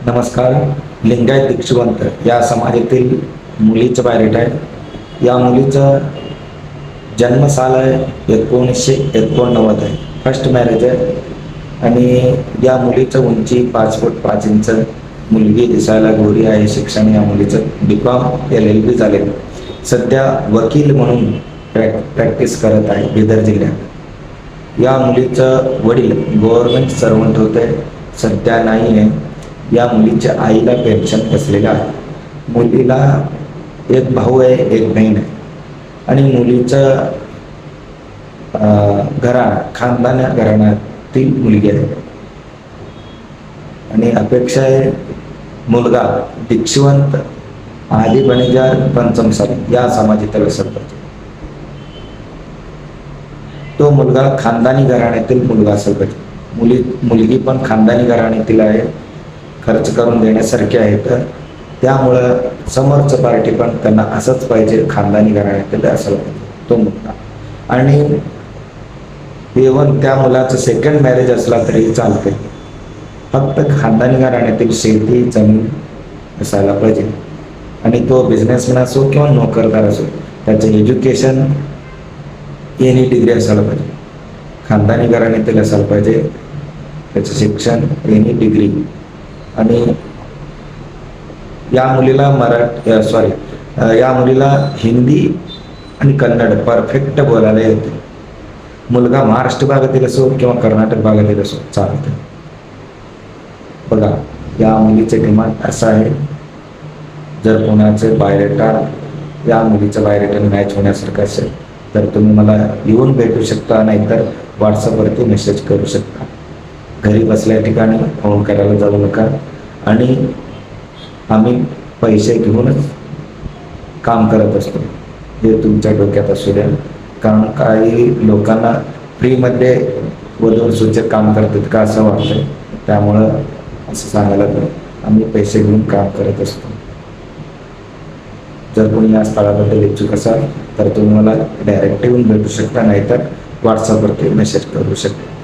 नमस्कार. लिंगायत दीक्षिवंत या समाजातील मुलीचं बायोडेट आहे. या मुलीचं जन्मसाल आहे 1989 आहे. फर्स्ट मॅरेज आहे आणि या मुलीचं उंची 5 फूट 5 इंच. मुलगी दिसायला गोरी आहे. शिक्षण या मुलीचं BCom LLB झालेलं. सध्या वकील म्हणून प्रॅक्टिस करत आहे बिदर जिल्ह्यात. या मुलीचं वडील गव्हर्नमेंट सर्वंट होते, सध्या नाही आहे. या मुलीच्या आईला पेन्शन बसलेलं आहे. मुलीला एक भाऊ आहे, एक बहीण आहे आणि मुलीचं खानदानी घराण्यातील मुलगी आहे आणि अपेक्षा आहे मुलगा दीक्षिवंत आली बणेजार पंचमसाली या समाजातील असला पाहिजे. तो मुलगा खानदानी घराण्यातील मुलगा असला पाहिजे. मुलगी पण खानदानी घराण्यातील आहे, खर्च करून देण्यासारखे आहेत. त्यामुळं समोरचं पार्टी पण त्यांना असंच पाहिजे, खानदानी घराण्यातील असलं पाहिजे तो मुलगा. आणि इव्हन त्या मुलाचं सेकंड मॅरेज असला तरी चालते, फक्त खानदानी घराण्यातील शेती जमीन असायला पाहिजे. आणि तो बिझनेसमॅन असो किंवा नोकरदार असो, त्याचं एज्युकेशन एनी डिग्री असायला पाहिजे. खानदानी घराण्यातील असायला पाहिजे त्याचं शिक्षण एनी डिग्री. आणि या मुलीला हिंदी आणि कन्नड परफेक्ट बोलायला येते. मुलगा महाराष्ट्र भागातील असो किंवा कर्नाटक भागातील असो चालतं. बघा, या मुलीचे डिमांड असं आहे, जर कोणाचे बायोडेटा या मुलीचं बायोडेटा मॅच होण्यासारखं असेल तर तुम्ही मला येऊन भेटू शकता, नाहीतर व्हॉट्सअपवरती मेसेज करू शकता. घरी बसल्या ठिकाणी फोन करायला जाऊ नका. आणि आम्ही पैसे घेऊनच काम करत असतो, हे तुमच्या डोक्यात असू द्या. कारण काही लोकांना फ्रीमध्ये वधूसूचक काम करतात का असं वाटतं, त्यामुळं असं सांगायला तर आम्ही पैसे घेऊन काम करत असतो. जर कोणी या स्थळाबद्दल इच्छुक असाल तर तुम्ही मला डायरेक्ट येऊन भेटू शकता, नाहीतर व्हॉट्सअपवरती मेसेज करू शकता.